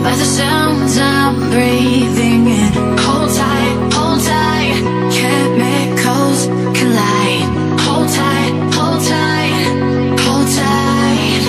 by the sounds I'm breathing in. Hold tight, chemicals collide. Hold tight, hold tight, hold tight.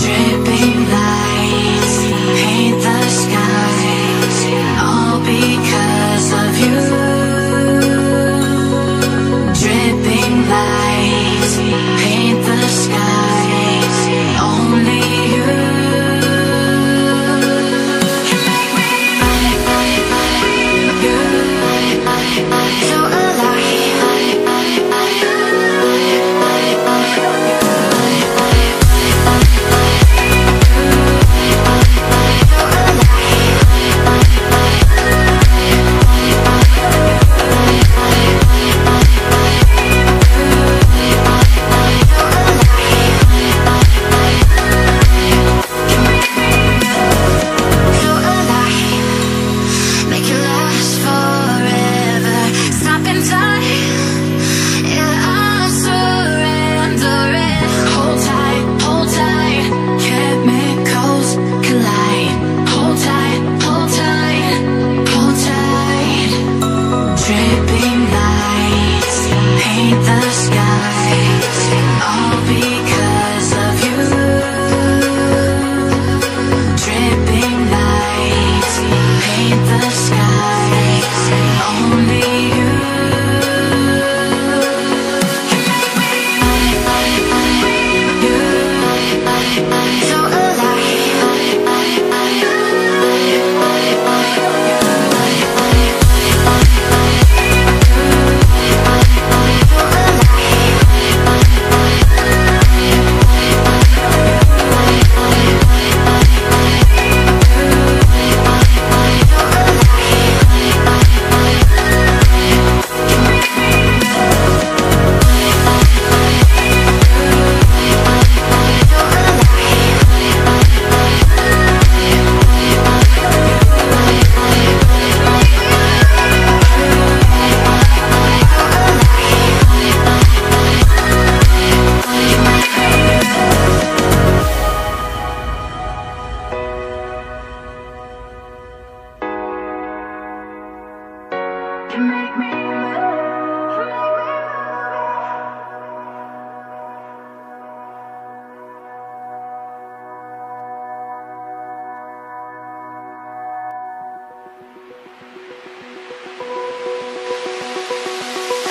Dripping lights paint the skies, all because of you. Dripping lights paint the skies, only you. So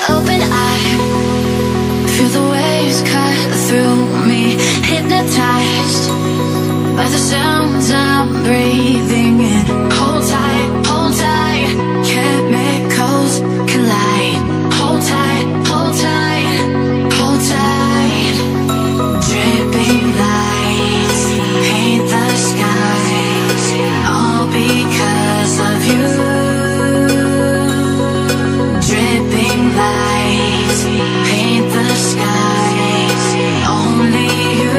open eye, feel the waves cut through me, hypnotized by the sounds I'm breathing in. Hold tight, chemicals collide. Hold tight, hold tight, hold tight. Dripping lights paint the skies, all because of you. Dripping lights paint the skies, only you.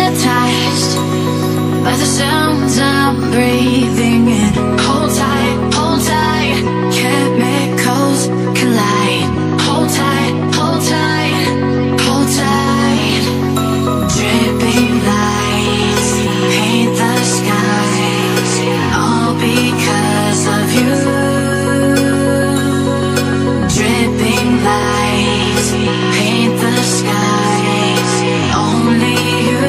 hypnotized by the sounds I'm breathing in. Hold tight, chemicals collide. Hold tight, hold tight, hold tight. Dripping lights paint the skies, all because of you. Dripping lights paint the skies, only you.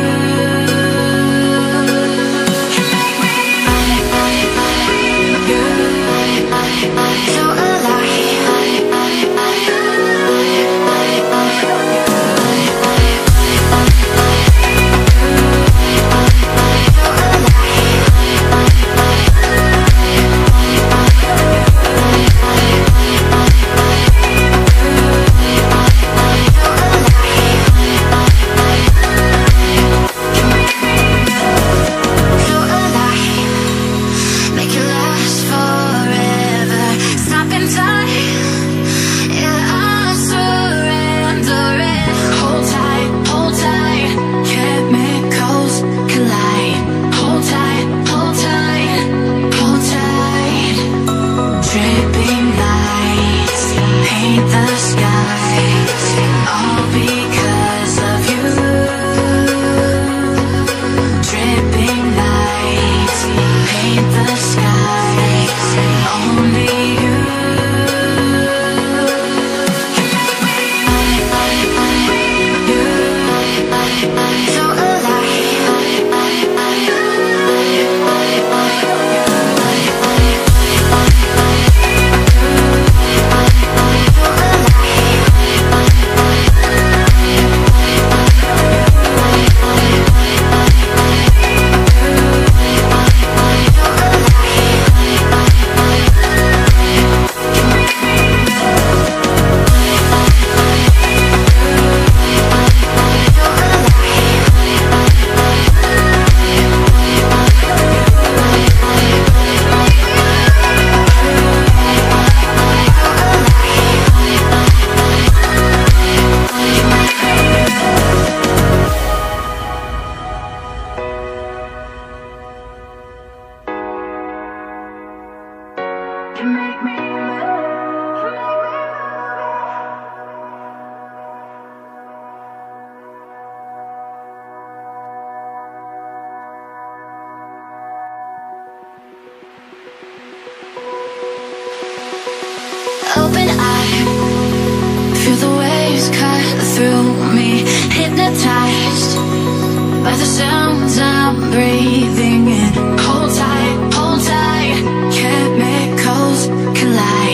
Open eye, feel the waves cut through me. Hypnotized by the sounds I'm breathing in. Hold tight, chemicals collide.